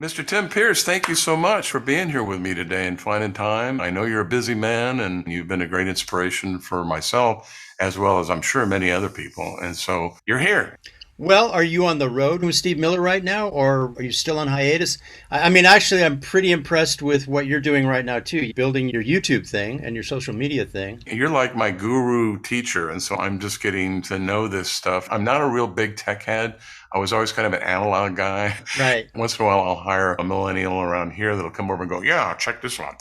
Mr. Tim Pierce, thank you so much for being here with me today and finding time. I know you're a busy man and you've been a great inspiration for myself as well as I'm sure many other people. And so you're here. Well, are you on the road with Steve Miller right now, or are you still on hiatus? I mean, actually, I'm pretty impressed with what you're doing right now, too. Building your YouTube thing and your social media thing. You're like my guru teacher. And so I'm just getting to know this stuff. I'm not a real big tech head. I was always kind of an analog guy. Right. Once in a while, I'll hire a millennial around here that'll come over and go, yeah, check this out.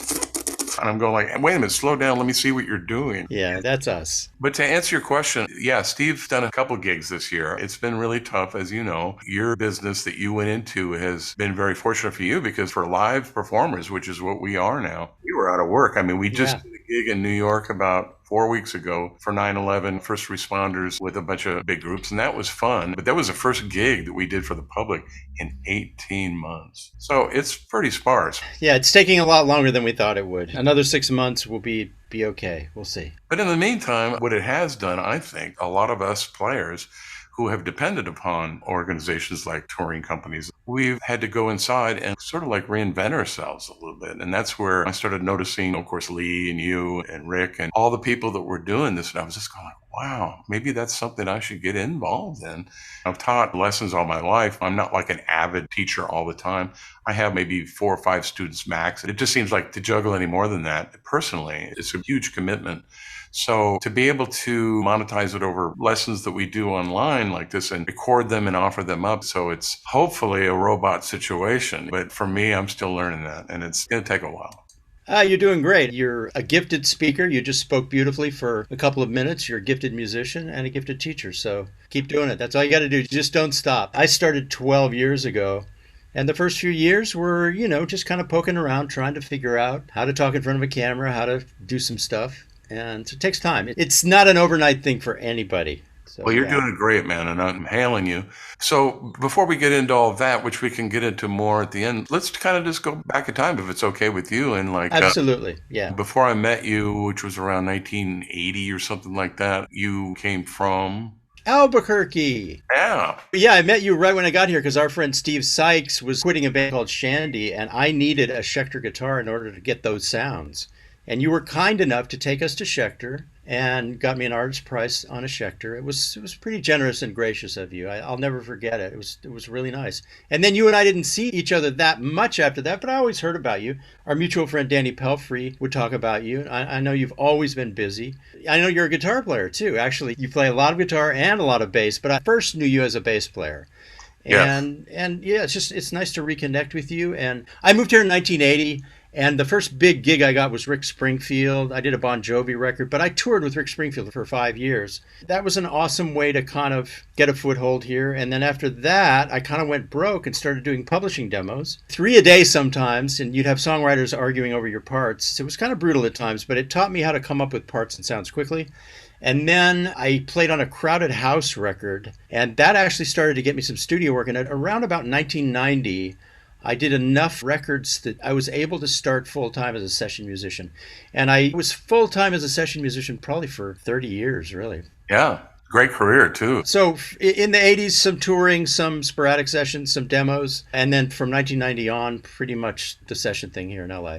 And I'm going like, wait a minute, slow down. Let me see what you're doing. Yeah, that's us. But to answer your question, yeah, Steve's done a couple gigs this year. It's been really tough, as you know. Your business that you went into has been very fortunate for you because for live performers, which is what we are now, we were out of work. I mean, we just Yeah. did a gig in New York about 4 weeks ago for 9/11 first responders with a bunch of big groups, and that was fun. But that was the first gig that we did for the public in 18 months. So it's pretty sparse. Yeah, it's taking a lot longer than we thought it would. Another 6 months will be okay. We'll see. But in the meantime, what it has done, I think, a lot of us players who have depended upon organizations like touring companies, we've had to go inside and sort of like reinvent ourselves a little bit. And that's where I started noticing, of course, Lee and you and Rick and all the people that were doing this. And I was just going, wow, maybe that's something I should get involved in. I've taught lessons all my life. I'm not like an avid teacher all the time. I have maybe 4 or 5 students max. It just seems like to juggle any more than that, personally, it's a huge commitment. So to be able to monetize it over lessons that we do online like this and record them and offer them up. So it's hopefully a robot situation. But for me, I'm still learning that and it's going to take a while. You're doing great. You're a gifted speaker. You just spoke beautifully for a couple of minutes. You're a gifted musician and a gifted teacher. So keep doing it. That's all you got to do. Just don't stop. I started 12 years ago. And the first few years were, just kind of poking around, trying to figure out how to talk in front of a camera, how to do some stuff. And it takes time. It's not an overnight thing for anybody. So, Well, you're yeah. doing great, man, and I'm hailing you. So before we get into all of that, which we can get into more at the end, let's kind of just go back in time if it's okay with you. And like Absolutely. Yeah. before I met you, which was around 1980 or something like that, you came from, Albuquerque. yeah. Yeah, I met you right when I got here because our friend Steve Sykes was quitting a band called Shandy, and I needed a Schecter guitar in order to get those sounds. And you were kind enough to take us to Schecter and got me an artist price on a Schecter. It was pretty generous and gracious of you. I'll never forget it. It was really nice. And then you and I didn't see each other that much after that, but I always heard about you. Our mutual friend Danny Pelfrey would talk about you. I know you've always been busy. I know you're a guitar player too. Actually, you play a lot of guitar and a lot of bass, but I first knew you as a bass player. Yeah. And yeah, it's nice to reconnect with you. And I moved here in 1980. And the first big gig I got was Rick Springfield. I did a Bon Jovi record, but I toured with Rick Springfield for 5 years. That was an awesome way to kind of get a foothold here. And then after that, I kind of went broke and started doing publishing demos. 3 a day sometimes, and you'd have songwriters arguing over your parts. It was kind of brutal at times, but it taught me how to come up with parts and sounds quickly. And then I played on a Crowded House record, and that actually started to get me some studio work. And at around about 1990, I did enough records that I was able to start full time as a session musician. And I was full time as a session musician probably for 30 years, really. Yeah. Great career, too. So in the 80s, some touring, some sporadic sessions, some demos. And then from 1990 on, pretty much the session thing here in LA.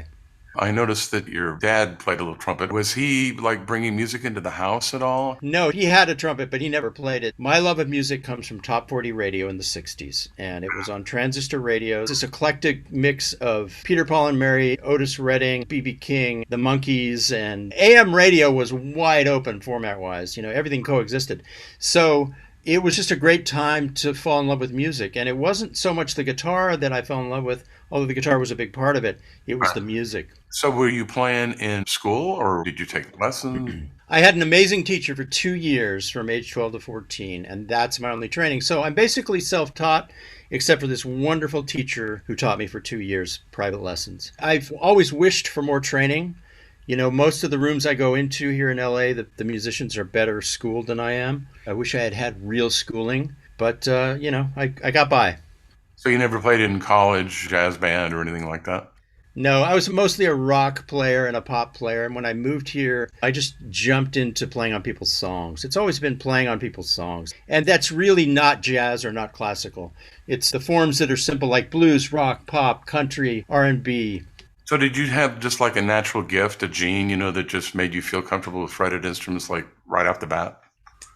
I noticed that your dad played a little trumpet. Was he like bringing music into the house at all? No, he had a trumpet, but he never played it. My love of music comes from Top 40 radio in the 60s, and it was on transistor radio. This eclectic mix of Peter, Paul and Mary, Otis Redding, B.B. King, the Monkees, and AM radio was wide open format-wise. Everything coexisted. So it was just a great time to fall in love with music, and it wasn't so much the guitar that I fell in love with, although the guitar was a big part of it. It was the music. So were you playing in school or did you take lessons? I had an amazing teacher for 2 years from age 12 to 14, and that's my only training. So I'm basically self-taught, except for this wonderful teacher who taught me for 2 years private lessons. I've always wished for more training. Most of the rooms I go into here in LA, the musicians are better schooled than I am. I wish I had had real schooling, but, I got by. So you never played in college, jazz band or anything like that? No, I was mostly a rock player and a pop player. And when I moved here, I just jumped into playing on people's songs. It's always been playing on people's songs. And that's really not jazz or not classical. It's the forms that are simple like blues, rock, pop, country, R&B. So did you have just like a natural gift, a gene, that just made you feel comfortable with fretted instruments like right off the bat?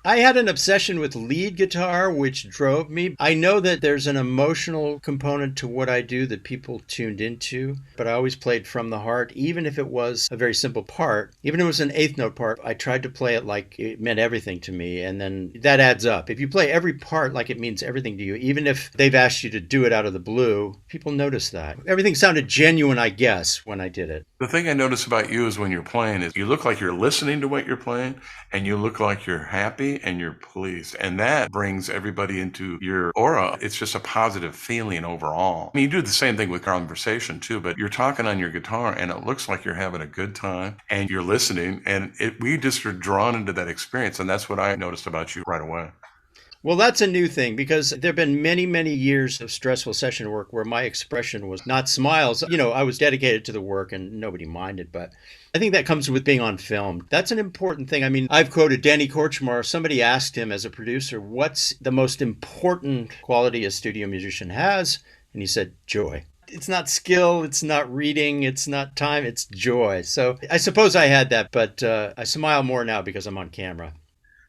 I had an obsession with lead guitar, which drove me. I know that there's an emotional component to what I do that people tuned into, but I always played from the heart, even if it was a very simple part. Even if it was an eighth note part, I tried to play it like it meant everything to me, and then that adds up. If you play every part like it means everything to you, even if they've asked you to do it out of the blue, people notice that. Everything sounded genuine, I guess, when I did it. The thing I notice about you is when you're playing is you look like you're listening to what you're playing and you look like you're happy and you're pleased. And that brings everybody into your aura. It's just a positive feeling overall. I mean, you do the same thing with conversation too, but you're talking on your guitar and it looks like you're having a good time and you're listening and we just are drawn into that experience. And that's what I noticed about you right away. Well, that's a new thing because there have been many, many years of stressful session work where my expression was not smiles. I was dedicated to the work and nobody minded, but I think that comes with being on film. That's an important thing. I mean, I've quoted Danny Korchmar. Somebody asked him as a producer, what's the most important quality a studio musician has? And he said, joy. It's not skill, it's not reading, it's not time, it's joy. So I suppose I had that, but I smile more now because I'm on camera.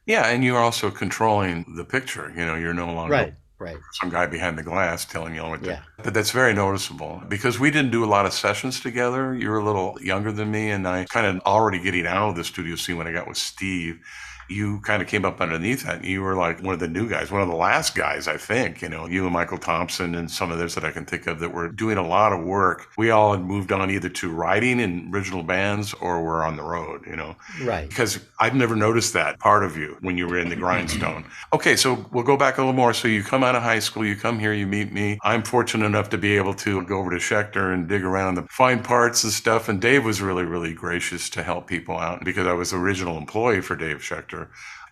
Yeah, and you're also controlling the picture. You're no longer Right, right. some guy behind the glass telling you what to. Yeah. But that's very noticeable because we didn't do a lot of sessions together. You're a little younger than me, and I kind of already getting out of the studio scene when I got with Steve. You kind of came up underneath that. And you were like one of the new guys, one of the last guys, I think. You and Michael Thompson and some others that I can think of that were doing a lot of work. We all had moved on either to writing in original bands or were on the road. Right. Because I've never noticed that part of you when you were in the grindstone. Okay, so we'll go back a little more. So you come out of high school, you come here, you meet me. I'm fortunate enough to be able to go over to Schecter and dig around the fine parts and stuff. And Dave was really, really gracious to help people out because I was the original employee for Dave Schecter.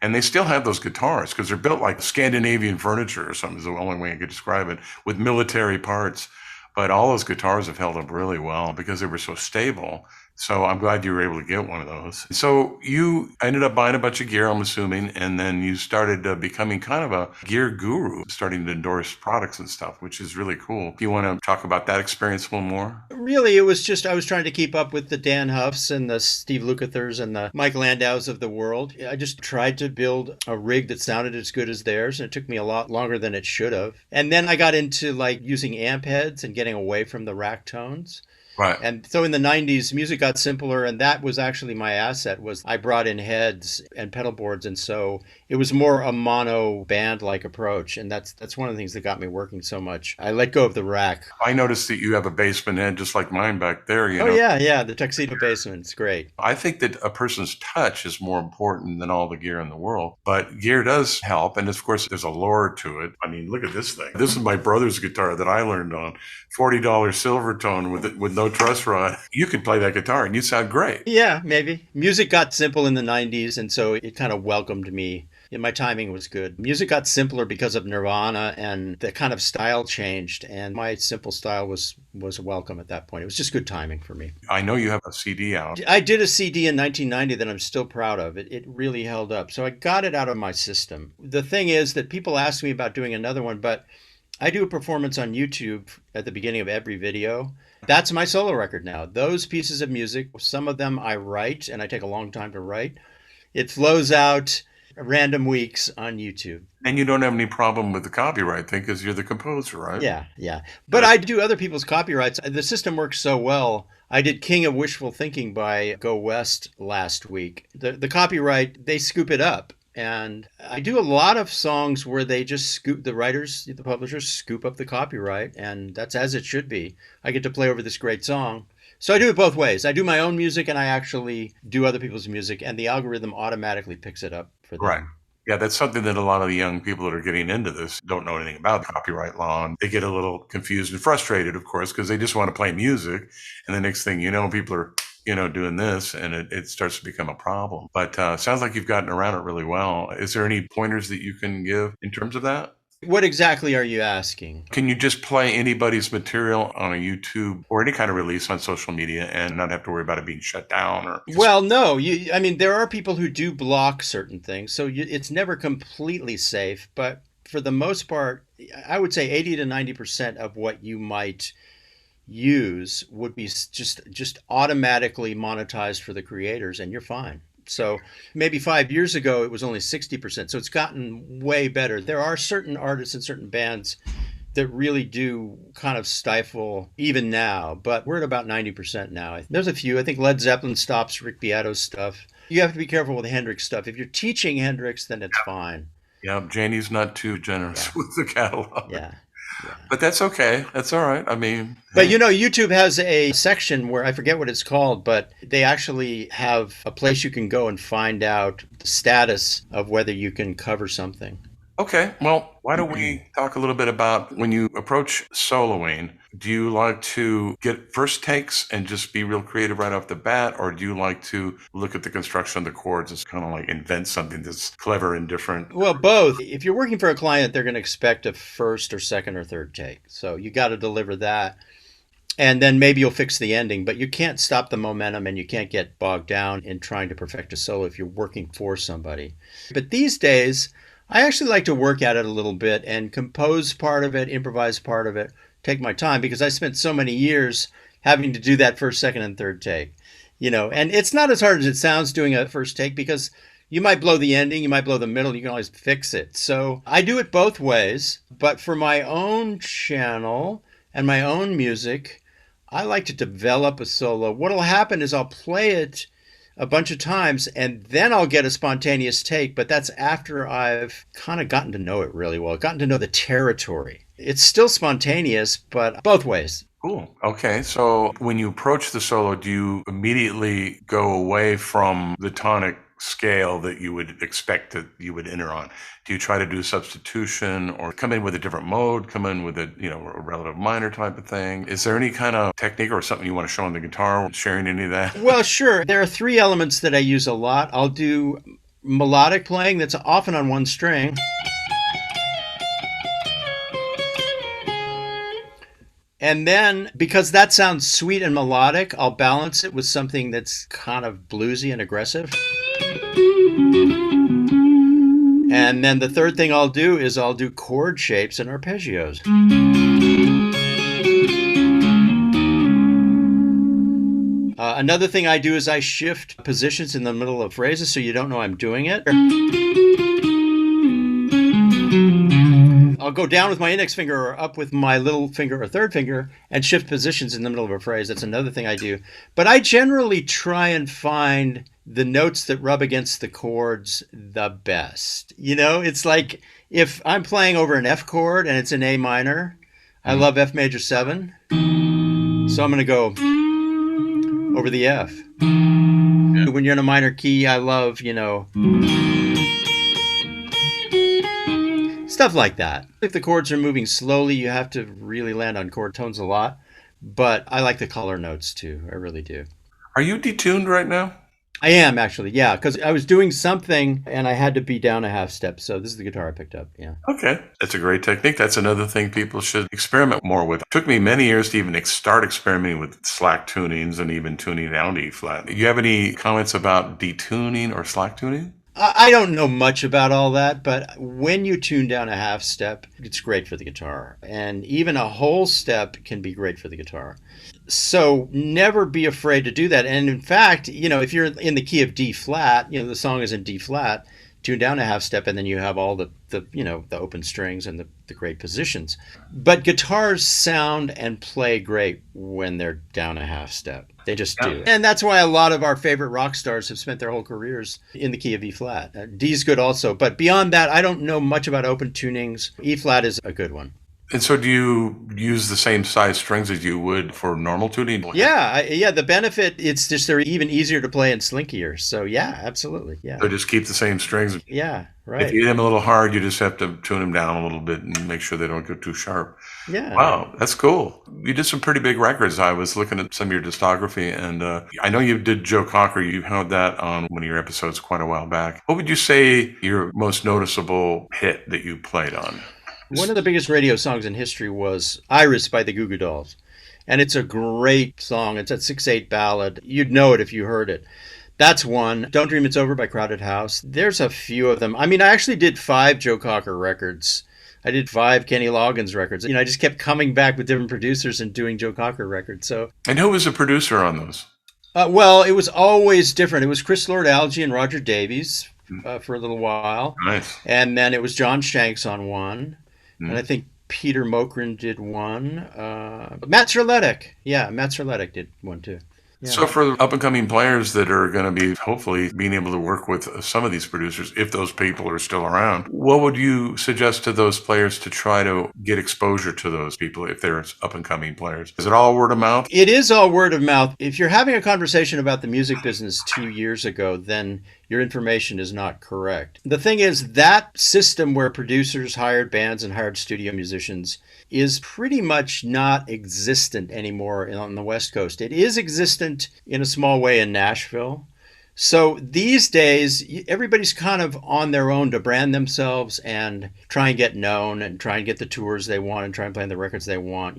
And they still have those guitars because they're built like Scandinavian furniture or something is the only way I could describe it, with military parts. But all those guitars have held up really well because they were so stable. So I'm glad you were able to get one of those. So you ended up buying a bunch of gear, I'm assuming, and then you started becoming kind of a gear guru, starting to endorse products and stuff, which is really cool. Do you want to talk about that experience a little more? Really, it was just I was trying to keep up with the Dan Huffs and the Steve Lukethers and the Mike Landows of the world. I just tried to build a rig that sounded as good as theirs, and it took me a lot longer than it should have. And then I got into like using amp heads and getting away from the rack tones. Right. And so in the 90s, music got simpler, and that was actually my asset was I brought in heads and pedal boards, and so it was more a mono band-like approach, and that's one of the things that got me working so much. I let go of the rack. I noticed that you have a basement head just like mine back there, Oh yeah, yeah, the tuxedo basement. It's great. I think that a person's touch is more important than all the gear in the world, but gear does help. And of course, there's a lore to it. I mean, look at this thing. This is my brother's guitar that I learned on. $40 silver tone with no truss rod. You could play that guitar and you sound great. Yeah, maybe. Music got simple in the 90s, and so it kind of welcomed me. Yeah, my timing was good. Music got simpler because of Nirvana, and the kind of style changed, and my simple style was welcome at that point. It was just good timing for me. I know you have a CD out. I did a CD in 1990 that I'm still proud of. It really held up. So I got it out of my system. The thing is that people ask me about doing another one, but I do a performance on YouTube at the beginning of every video. That's my solo record now. Those pieces of music, some of them I write, and I take a long time to write. It flows out random weeks on YouTube. And you don't have any problem with the copyright thing because you're the composer, right? Yeah, yeah. But I do other people's copyrights. The system works so well. I did King of Wishful Thinking by Go West last week. The copyright, they scoop it up. And I do a lot of songs where they just scoop, the writers, the publishers scoop up the copyright, and that's as it should be. I get to play over this great song. So I do it both ways. I do my own music and I actually do other people's music, and the algorithm automatically picks it up for them. Right. Yeah, that's something that a lot of the young people that are getting into this don't know anything about copyright law. And they get a little confused and frustrated, of course, because they just want to play music. And the next thing you know, people are, doing this and it starts to become a problem. But sounds like you've gotten around it really well. Is there any pointers that you can give in terms of that? What exactly are you asking? Can you just play anybody's material on a YouTube or any kind of release on social media and not have to worry about it being shut down or just Well, no, I mean, there are people who do block certain things, so it's never completely safe, but for the most part, I would say 80 to 90% of what you might use would be just automatically monetized for the creators, and you're fine. So maybe 5 years ago it was only 60%. So it's gotten way better. There are certain artists and certain bands that really do kind of stifle even now, but we're at about 90% now. There's a few. I think Led Zeppelin stops Rick Beato's stuff. You have to be careful with the Hendrix stuff. If you're teaching Hendrix, then it's fine. yeah, Janie's not too Yeah. generous with the catalog. Yeah. Yeah. But that's okay. That's all right. I mean, But hey, YouTube has a section where I forget what it's called, but they actually have a place you can go and find out the status of whether you can cover something. okay. Well, why don't we talk a little bit about when you approach soloing? Do you like to get first takes and just be real creative right off the bat, or do you like to look at the construction of the chords and kind of like invent something that's clever and different? Well, both. If you're working for a client, they're going to expect a first or second or third take. So you got to deliver that. And then maybe you'll fix the ending, but you can't stop the momentum and you can't get bogged down in trying to perfect a solo if you're working for somebody. But these days, I actually like to work at it a little bit and compose part of it, improvise part of it, take my time because I spent so many years having to do that first, second, and third take. And it's not as hard as it sounds doing a first take because you might blow the ending, you might blow the middle, you can always fix it. So I do it both ways, but for my own channel and my own music, I like to develop a solo. What'll happen is I'll play it a bunch of times and then I'll get a spontaneous take, but that's after I've kind of gotten to know it really well, gotten to know the territory. It's still spontaneous, but both ways. Cool. Okay. So when you approach the solo, do you immediately go away from the tonic scale that you would expect that you would enter on? Do you try to do substitution or come in with a different mode, come in with a relative minor type of thing? Is there any kind of technique or something you want to show on the guitar, sharing any of that? Well, sure. There are three elements that I use a lot. I'll do melodic playing that's often on one string. And then, because that sounds sweet and melodic, I'll balance it with something that's kind of bluesy and aggressive. And then the third thing I'll do is I'll do chord shapes and arpeggios. Another thing I do is I shift positions in the middle of phrases so you don't know I'm doing it. I'll go down with my index finger or up with my little finger or third finger and shift positions in the middle of a phrase. That's another thing I do. But I generally try and find the notes that rub against the chords the best. It's like if I'm playing over an F chord and it's an A minor, I love F major 7. So I'm going to go over the F. Yeah. When you're in a minor key, I love, stuff like that. If the chords are moving slowly, you have to really land on chord tones a lot. But I like the color notes too. I really do. Are you detuned right now? I am actually, yeah, because I was doing something and I had to be down a half step. So this is the guitar I picked up, yeah. Okay. That's a great technique. That's another thing people should experiment more with. It took me many years to even start experimenting with slack tunings and even tuning down to E flat. Do you have any comments about detuning or slack tuning? I don't know much about all that, but when you tune down a half step, it's great for the guitar. And even a whole step can be great for the guitar. So never be afraid to do that. And in fact, if you're in the key of D flat, the song is in D flat, tune down a half step, and then you have all the open strings and the great positions. But guitars sound and play great when they're down a half step. They just do. And that's why a lot of our favorite rock stars have spent their whole careers in the key of E flat. D's good also. But beyond that, I don't know much about open tunings. E flat is a good one. And so do you use the same size strings as you would for normal tuning? Yeah. The benefit, it's just they're even easier to play and slinkier. So yeah, absolutely. Yeah. So just keep the same strings. Yeah, right. If you hit them a little hard, you just have to tune them down a little bit and make sure they don't go too sharp. Yeah. Wow, that's cool. You did some pretty big records. I was looking at some of your discography, and I know you did Joe Cocker. You had that on one of your episodes quite a while back. What would you say your most noticeable hit that you played on? One of the biggest radio songs in history was Iris by the Goo Goo Dolls. And it's a great song. It's a 6/8 ballad. You'd know it if you heard it. That's one. Don't Dream It's Over by Crowded House. There's a few of them. I mean, I actually did 5 Joe Cocker records. I did 5 Kenny Loggins records. I just kept coming back with different producers and doing Joe Cocker records. So, And who was the producer on those? well, it was always different. It was Chris Lord-Alge and Roger Davies for a little while. Nice. And then it was John Shanks on one. Mm. And I think Peter Mokran did one. Matt Serletic. Yeah, Matt Serletic did one too. Yeah. So for up-and-coming players that are going to be hopefully being able to work with some of these producers, if those people are still around, what would you suggest to those players to try to get exposure to those people if they're up-and-coming players? Is it all word of mouth? It is all word of mouth. If you're having a conversation about the music business 2 years ago, then your information is not correct. The thing is, that system where producers hired bands and hired studio musicians is pretty much not existent anymore on the West Coast. It is existent in a small way in Nashville. So these days, everybody's kind of on their own to brand themselves and try and get known and try and get the tours they want and try and play the records they want.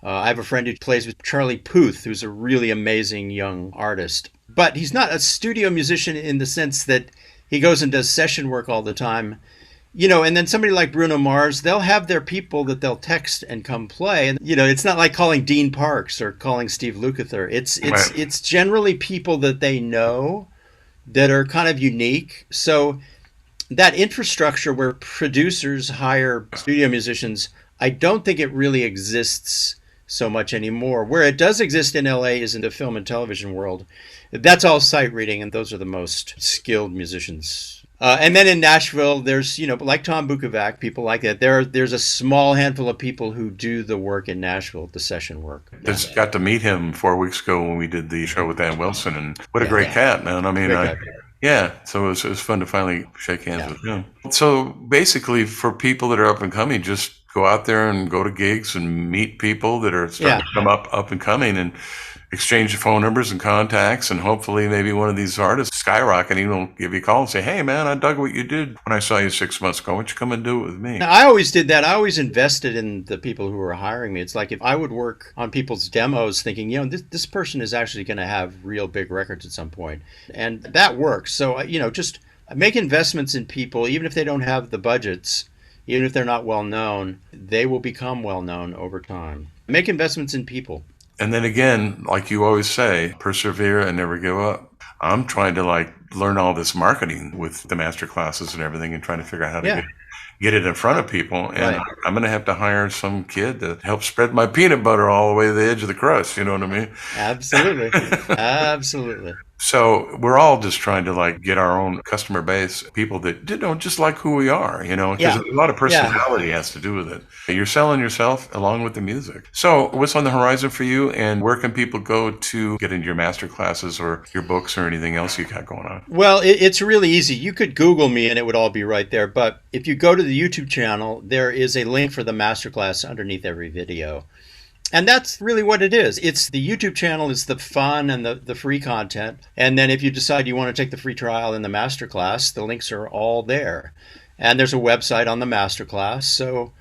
I have a friend who plays with Charlie Puth, who's a really amazing young artist. But he's not a studio musician in the sense that he goes and does session work all the time. And then somebody like Bruno Mars, they'll have their people that they'll text and come play. And, it's not like calling Dean Parks or calling Steve Lukather. It's generally people that they know that are kind of unique. So that infrastructure where producers hire studio musicians, I don't think it really exists so much anymore. Where it does exist in LA is in the film and television world. That's all sight reading, and those are the most skilled musicians. And then in Nashville, there's, like Tom Bukovac, people like that. There's a small handful of people who do the work in Nashville, the session work. Just got to meet him 4 weeks ago when we did the show with Dan Wilson, and what a great cat, man. I mean, so it was fun to finally shake hands with him. So basically, for people that are up and coming, just go out there and go to gigs and meet people that are starting to come up and coming, and exchange phone numbers and contacts, and hopefully maybe one of these artists skyrocketing will give you a call and say, hey man, I dug what you did when I saw you 6 months ago. Why don't you come and do it with me? Now, I always did that. I always invested in the people who were hiring me. It's like if I would work on people's demos thinking, this person is actually going to have real big records at some point. And that works. So, just make investments in people, even if they don't have the budgets, even if they're not well known, they will become well known over time. Make investments in people. And then again, like you always say, persevere and never give up. I'm trying to learn all this marketing with the master classes and everything, and trying to figure out how to get it in front of people. And I'm going to have to hire some kid to help spread my peanut butter all the way to the edge of the crust. You know what I mean? Absolutely. Absolutely. So we're all just trying to get our own customer base, people that just like who we are, because a lot of personality has to do with it. You're selling yourself along with the music. So what's on the horizon for you, and where can people go to get into your master classes or your books or anything else you got going on? Well, it's really easy. You could Google me and it would all be right there. But if you go to the YouTube channel, there is a link for the masterclass underneath every video. And that's really what it is. It's the YouTube channel is the fun and the free content. And then if you decide you want to take the free trial in the masterclass, the links are all there. And there's a website on the masterclass. So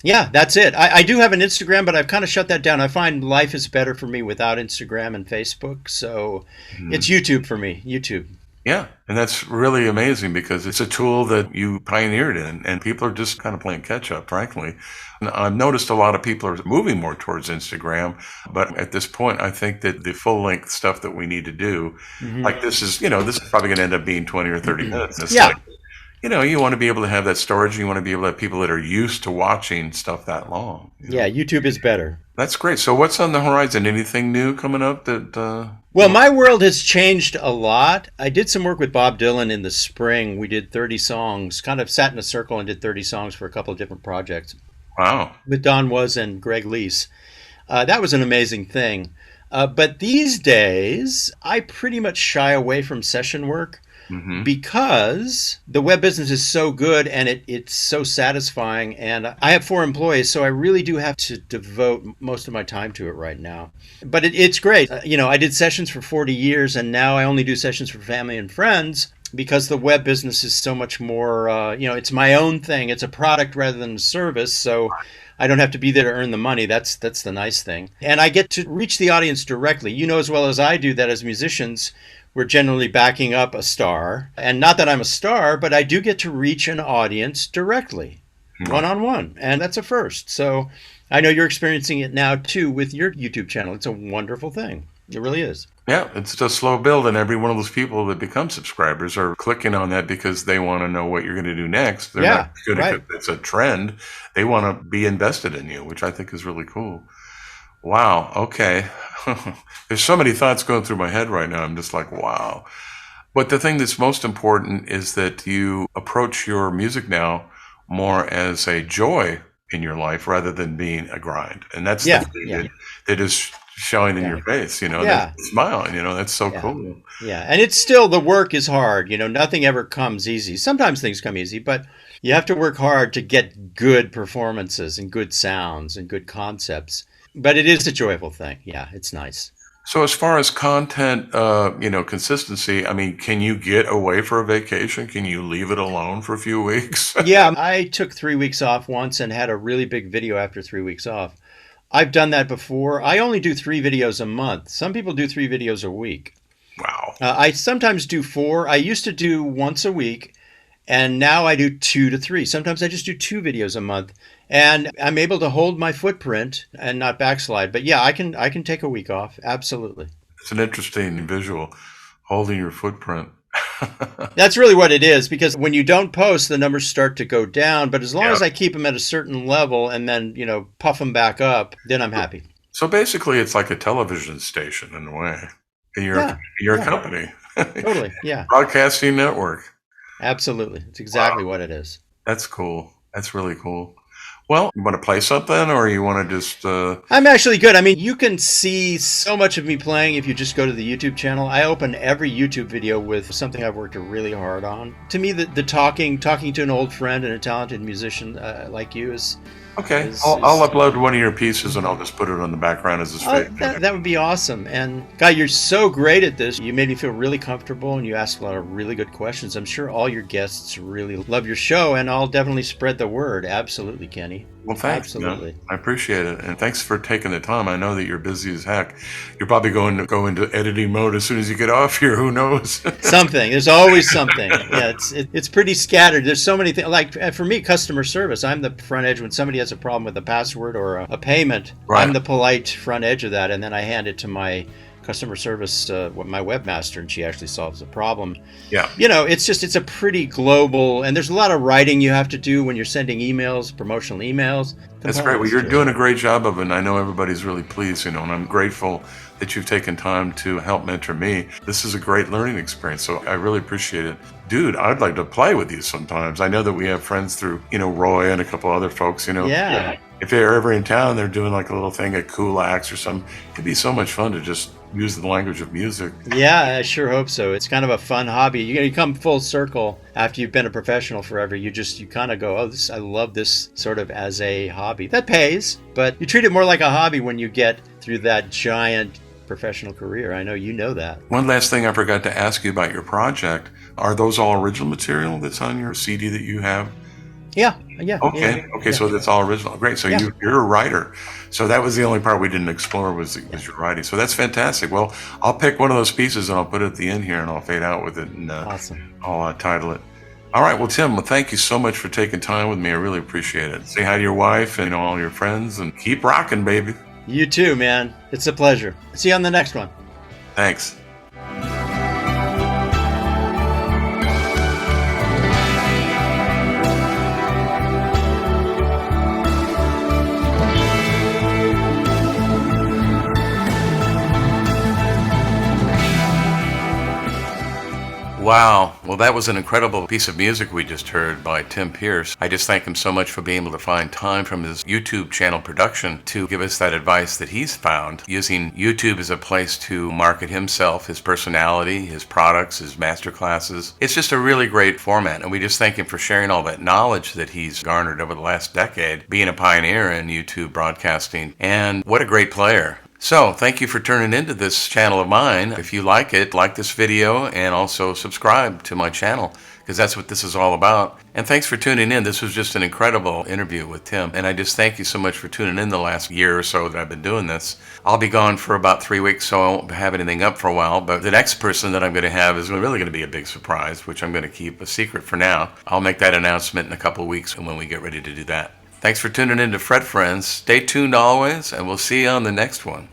yeah, that's it. I do have an Instagram, but I've kind of shut that down. I find life is better for me without Instagram and Facebook. So it's YouTube for me, YouTube. Yeah, and that's really amazing because it's a tool that you pioneered in, and people are just kind of playing catch up, frankly. And I've noticed a lot of people are moving more towards Instagram, but at this point, I think that the full length stuff that we need to do, like this is probably going to end up being 20 or 30 minutes. It's you want to be able to have that storage. You want to be able to have people that are used to watching stuff that long. Yeah, YouTube is better. That's great. So what's on the horizon? Anything new coming up that... Well, my world has changed a lot. I did some work with Bob Dylan in the spring. We did 30 songs, kind of sat in a circle and did 30 songs for a couple of different projects. Wow. With Don Was and Greg Lease. That was an amazing thing. But these days, I pretty much shy away from session work. Because the web business is so good and it's so satisfying, and I have 4 employees, so I really do have to devote most of my time to it right now. But it's great. I did sessions for 40 years, and now I only do sessions for family and friends. because the web business is so much more, it's my own thing. It's a product rather than a service. So I don't have to be there to earn the money. That's the nice thing. And I get to reach the audience directly. You know as well as I do that as musicians, we're generally backing up a star. And not that I'm a star, but I do get to reach an audience directly, one-on-one. And that's a first. So I know you're experiencing it now, too, with your YouTube channel. It's a wonderful thing. It really is. Yeah, it's a slow build, and every one of those people that become subscribers are clicking on that because they want to know what you're going to do next. They're not good right. if it's a trend. They want to be invested in you, which I think is really cool. Wow. Okay. There's so many thoughts going through my head right now. I'm just like, wow. But the thing that's most important is that you approach your music now more as a joy in your life rather than being a grind. And that's the thing that is showing in your face, that smile, that's so cool. Yeah. And it's still, the work is hard. Nothing ever comes easy. Sometimes things come easy, but you have to work hard to get good performances and good sounds and good concepts. But it is a joyful thing. Yeah, it's nice. So as far as content, consistency, I mean, can you get away for a vacation? Can you leave it alone for a few weeks? Yeah, I took 3 weeks off once and had a really big video after 3 weeks off. I've done that before. I only do 3 videos a month. Some people do 3 videos a week. Wow. I sometimes do 4. I used to do once a week, and now I do 2 to 3. Sometimes I just do 2 videos a month. And I'm able to hold my footprint and not backslide. But yeah, I can take a week off. Absolutely. It's an interesting visual, holding your footprint. That's really what it is, because when you don't post, the numbers start to go down. But as long as I keep them at a certain level and then, puff them back up, then I'm happy. So basically, it's like a television station in a way. And you're a company. Totally, yeah. Broadcasting network. Absolutely. It's exactly what it is. That's cool. That's really cool. Well, you want to play something, or you want to just... I'm actually good. I mean, you can see so much of me playing if you just go to the YouTube channel. I open every YouTube video with something I've worked really hard on. To me, the talking to an old friend and a talented musician like you is... Okay, I'll upload one of your pieces and I'll just put it on the background as a fake. That would be awesome. And Guy, you're so great at this. You made me feel really comfortable and you asked a lot of really good questions. I'm sure all your guests really love your show, and I'll definitely spread the word. Absolutely, Kenny. Well, thanks. Absolutely. I appreciate it. And thanks for taking the time. I know that you're busy as heck. You're probably going to go into editing mode as soon as you get off here. Who knows? Something. There's always something. Yeah, it's pretty scattered. There's so many things. Like for me, customer service, I'm the front edge when somebody has a problem with a password or a payment. Right. I'm the polite front edge of that, and then I hand it to my customer service, my webmaster, and she actually solves the problem. Yeah. It's a pretty global, and there's a lot of writing you have to do when you're sending emails, promotional emails. That's great. Well, you're doing a great job of it, and I know everybody's really pleased, and I'm grateful that you've taken time to help mentor me. This is a great learning experience, so I really appreciate it. Dude, I'd like to play with you sometimes. I know that we have friends through, Roy and a couple other folks, Yeah. If they're ever in town, they're doing like a little thing at Kulaks or something. It'd be so much fun to just use the language of music. Yeah, I sure hope so. It's kind of a fun hobby. You come full circle after you've been a professional forever. You kind of go, I love this sort of as a hobby. That pays, but you treat it more like a hobby when you get through that giant professional career. I know you know that. One last thing I forgot to ask you about your project. Are those all original material that's on your CD that you have? Yeah. Okay. So that's all original. Great. So you're a writer. So that was the only part we didn't explore was your writing. So that's fantastic. Well, I'll pick one of those pieces and I'll put it at the end here and I'll fade out with it and awesome. I'll title it. All right. Well, Tim, thank you so much for taking time with me. I really appreciate it. Say hi to your wife and all your friends and keep rocking, baby. You too, man. It's a pleasure. See you on the next one. Thanks. Wow. Well, that was an incredible piece of music we just heard by Tim Pierce. I just thank him so much for being able to find time from his YouTube channel production to give us that advice that he's found, using YouTube as a place to market himself, his personality, his products, his master classes. It's just a really great format, and we just thank him for sharing all that knowledge that he's garnered over the last decade, being a pioneer in YouTube broadcasting. And what a great player. So, thank you for tuning into this channel of mine. If you like it, like this video and also subscribe to my channel because that's what this is all about. And thanks for tuning in. This was just an incredible interview with Tim. And I just thank you so much for tuning in the last year or so that I've been doing this. I'll be gone for about 3 weeks, so I won't have anything up for a while. But the next person that I'm going to have is really going to be a big surprise, which I'm going to keep a secret for now. I'll make that announcement in a couple of weeks when we get ready to do that. Thanks for tuning in to Fred Friends. Stay tuned always, and we'll see you on the next one.